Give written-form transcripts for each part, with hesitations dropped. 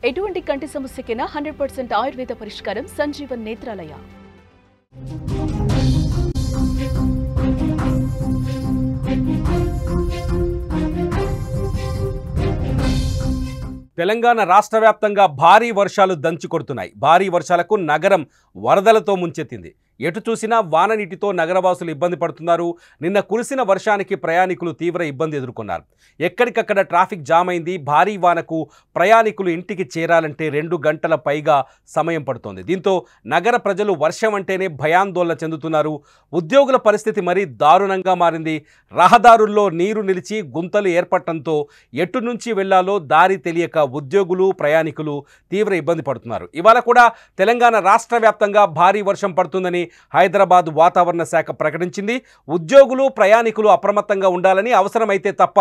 ఎటువంటి కంటి సమస్యకైనా 100% ఆయుర్వేద పరిష్కారం సంజీవన్ నేత్రాలయ. తెలంగాణ రాష్ట్ర వ్యాప్తంగా భారీ వర్షాలు దంచి కొడుతున్నాయి. భారీ వర్షాలకు నగరం వరదలతో ముంచెత్తింది. ఎటు చూసినా వాన నీటితో నగరవాసులు ఇబ్బంది పడుతున్నారు. నిన్న కురిసిన వర్షానికి ప్రయాణికులు తీవ్ర ఇబ్బంది ఎదుర్కొన్నారు. ఎక్కడికక్కడ ట్రాఫిక్ జామ్ అయింది. భారీ వానకు ప్రయాణికులు ఇంటికి చేరాలంటే 2 గంటల పైగా సమయం పడుతోంది. దీంతో నగర ప్రజలు వర్షం అంటేనే భయాందోళన చెందుతున్నారు. ఉద్యోగుల పరిస్థితి మరీ దారుణంగా మారింది. రహదారుల్లో నీరు నిలిచి గుంతలు ఏర్పడటంతో ఎటు నుంచి వెళ్లాలో దారి తెలియక ఉద్యోగులు ప్రయాణికులు తీవ్ర ఇబ్బంది పడుతున్నారు. ఇవాళ కూడా తెలంగాణ రాష్ట్ర వ్యాప్తంగా భారీ వర్షం పడుతుందని హైదరాబాద్ వాతావరణ శాఖ ప్రకటించింది. ఉద్యోగులు ప్రయాణికులు అప్రమత్తంగా ఉండాలని, అవసరమైతే తప్ప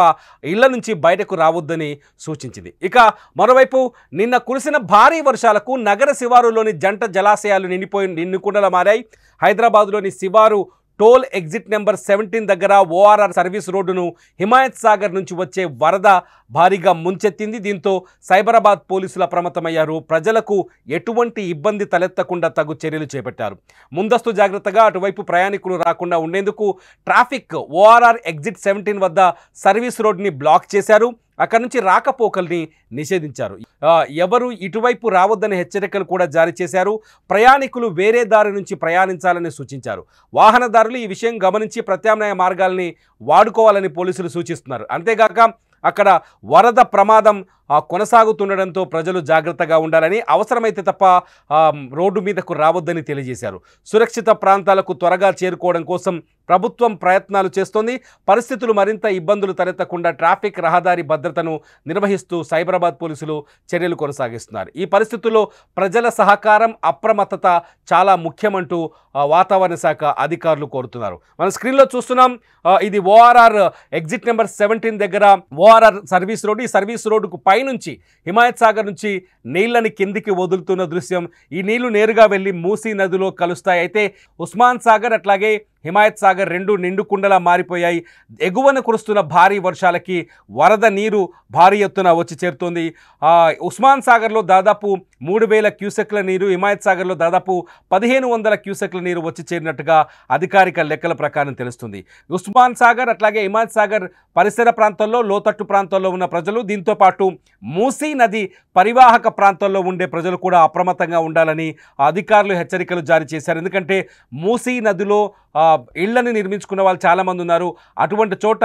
ఇళ్ల నుంచి బయటకు రావద్దని సూచించింది. ఇక మరోవైపు నిన్న కురిసిన భారీ వర్షాలకు నగర శివారులోని జంట జలాశయాలు నిండుకుండలా మారాయి. హైదరాబాద్లోని శివారు టోల్ ఎగ్జిట్ నెంబర్ 17 దగ్గర ఓఆర్ఆర్ సర్వీస్ రోడ్డును హిమాయత్ సాగర్ నుంచి వచ్చే వరద భారీగా ముంచెత్తింది. దీంతో సైబరాబాద్ పోలీసులు అప్రమత్తమయ్యారు. ప్రజలకు ఎటువంటి ఇబ్బంది తలెత్తకుండా తగు చర్యలు చేపట్టారు. ముందస్తు జాగ్రత్తగా అటువైపు ప్రయాణికులు రాకుండా ఉండేందుకు ట్రాఫిక్ ఓఆర్ఆర్ ఎగ్జిట్ 17 వద్ద సర్వీస్ రోడ్ని బ్లాక్ చేశారు. అక్కడి నుంచి రాకపోకల్ని నిషేధించారు. ఎవరు ఇటువైపు రావద్దని హెచ్చరికలు కూడా జారీ చేశారు. ప్రయాణికులు వేరే దారి నుంచి ప్రయాణించాలని సూచించారు. వాహనదారులు ఈ విషయం గమనించి ప్రత్యామ్నాయ మార్గాల్ని వాడుకోవాలని పోలీసులు సూచిస్తున్నారు. అంతేగాక అక్కడ వరద ప్రమాదం కొనసాగుతుండడంతో ప్రజలు జాగ్రత్తగా ఉండాలని, అవసరమైతే తప్ప రోడ్డు మీదకు రావద్దని తెలియజేశారు. సురక్షిత ప్రాంతాలకు త్వరగా చేరుకోవడం కోసం ప్రభుత్వం ప్రయత్నాలు చేస్తోంది. పరిస్థితులు మరింత ఇబ్బందులు తలెత్తకుండా ట్రాఫిక్ రహదారి భద్రతను నిర్వహిస్తూ సైబరాబాద్ పోలీసులు చర్యలు కొనసాగిస్తున్నారు. ఈ పరిస్థితుల్లో ప్రజల సహకారం, అప్రమత్తత చాలా ముఖ్యమంటూ వాతావరణ శాఖ అధికారులు కోరుతున్నారు. మనం స్క్రీన్లో చూస్తున్నాం. ఇది ఓఆర్ఆర్ ఎగ్జిట్ నెంబర్ 17 దగ్గర ఓఆర్ఆర్ సర్వీస్ రోడ్డు. ఈ సర్వీస్ రోడ్డుకు పైనుంచి హిమాయత్ సాగర్ నుంచి నీళ్లని కిందికి వదులుతున్న దృశ్యం. ఈ నీళ్లు నేరుగా వెళ్ళి మూసీ నదిలో కలుస్తాయి. అయితే ఉస్మాన్ సాగర్ అట్లాగే హిమాయత్ సాగర్ 2 నిండుకుండలా మారిపోయాయి. ఎగువన కురుస్తున్న భారీ వర్షాలకి వరద నీరు భారీ ఎత్తున వచ్చి చేరుతుంది. ఉస్మాన్ సాగర్లో దాదాపు 3000 క్యూసెక్ల నీరు, హిమాయత్ సాగర్లో దాదాపు 1500 క్యూసెక్ల నీరు వచ్చి చేరినట్టుగా అధికారిక లెక్కల ప్రకారం తెలుస్తుంది. ఉస్మాన్ సాగర్ అట్లాగే హిమాయత్ సాగర్ పరిసర ప్రాంతాల్లో, లోతట్టు ప్రాంతాల్లో ఉన్న ప్రజలు, దీంతో పాటు మూసీ నది పరివాహక ప్రాంతాల్లో ఉండే ప్రజలు కూడా అప్రమత్తంగా ఉండాలని అధికారులు హెచ్చరికలు జారీ చేశారు. ఎందుకంటే మూసీ నదిలో ఇళ్లను నిర్మించుకున్న వాళ్ళు చాలామంది ఉన్నారు. అటువంటి చోట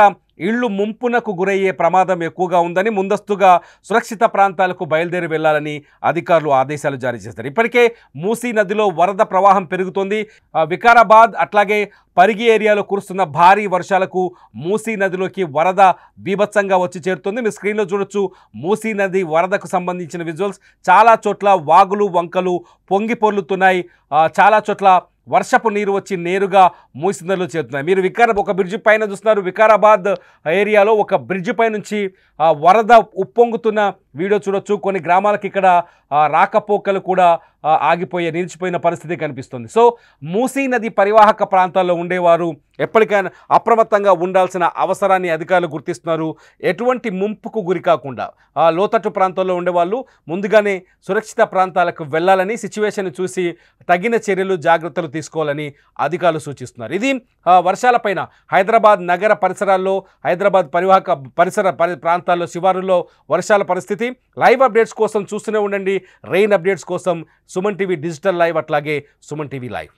ఇళ్ళు ముంపునకు గురయ్యే ప్రమాదం ఎక్కువగా ఉందని ముందస్తుగా సురక్షిత ప్రాంతాలకు బయలుదేరి వెళ్లాలని అధికారులు ఆదేశాలు జారీ చేశారు. ఇప్పటికే మూసీ నదిలో వరద ప్రవాహం పెరుగుతోంది. వికారాబాద్ అట్లాగే పరిగి ఏరియాలో కురుస్తున్న భారీ వర్షాలకు మూసీ నదిలోకి వరద బీభత్సంగా వచ్చి చేరుతుంది. మీరు స్క్రీన్లో చూడొచ్చు మూసీ నది వరదకు సంబంధించిన విజువల్స్. చాలా చోట్ల వాగులు వంకలు పొంగి పొర్లుతున్నాయి. చాలా చోట్ల వర్షపు నీరు వచ్చి నేరుగా మూసీ నదిలో చేరుతున్నాయి. మీరు ఒక బ్రిడ్జి పైన చూస్తున్నారు. వికారాబాద్ ఏరియాలో ఒక బ్రిడ్జి పై నుంచి వరద ఉప్పొంగుతున్న వీడియో చూడొచ్చు. కొన్ని గ్రామాలకు ఇక్కడ రాకపోకలు కూడా నిలిచిపోయిన పరిస్థితి కనిపిస్తుంది. సో మూసీ నది పరివాహక ప్రాంతాల్లో ఉండేవారు ఎప్పటికైనా అప్రమత్తంగా ఉండాల్సిన అవసరాన్ని అధికారులు గుర్తిస్తున్నారు. ఎటువంటి ముంపుకు గురి కాకుండా లోతట్టు ప్రాంతాల్లో ఉండేవాళ్ళు ముందుగానే సురక్షిత ప్రాంతాలకు వెళ్ళాలని, సిచ్యువేషన్ చూసి తగిన చర్యలు జాగ్రత్తలు తీసుకోవాలని అధికారులు సూచిస్తున్నారు. ఇది వర్షాలపైన హైదరాబాద్ నగర పరిసరాల్లో, హైదరాబాద్ పరివాహక పరిసర ప్రాంతాల్లో శివారుల్లో వర్షాల పరిస్థితి. లైవ్ అప్డేట్స్ కోసం చూస్తూనే ఉండండి. రెయిన్ అప్డేట్స్ కోసం సుమన్ టీవీ డిజిటల్ లైవ్ అట్లాగే సుమన్ టీవీ లైవ్.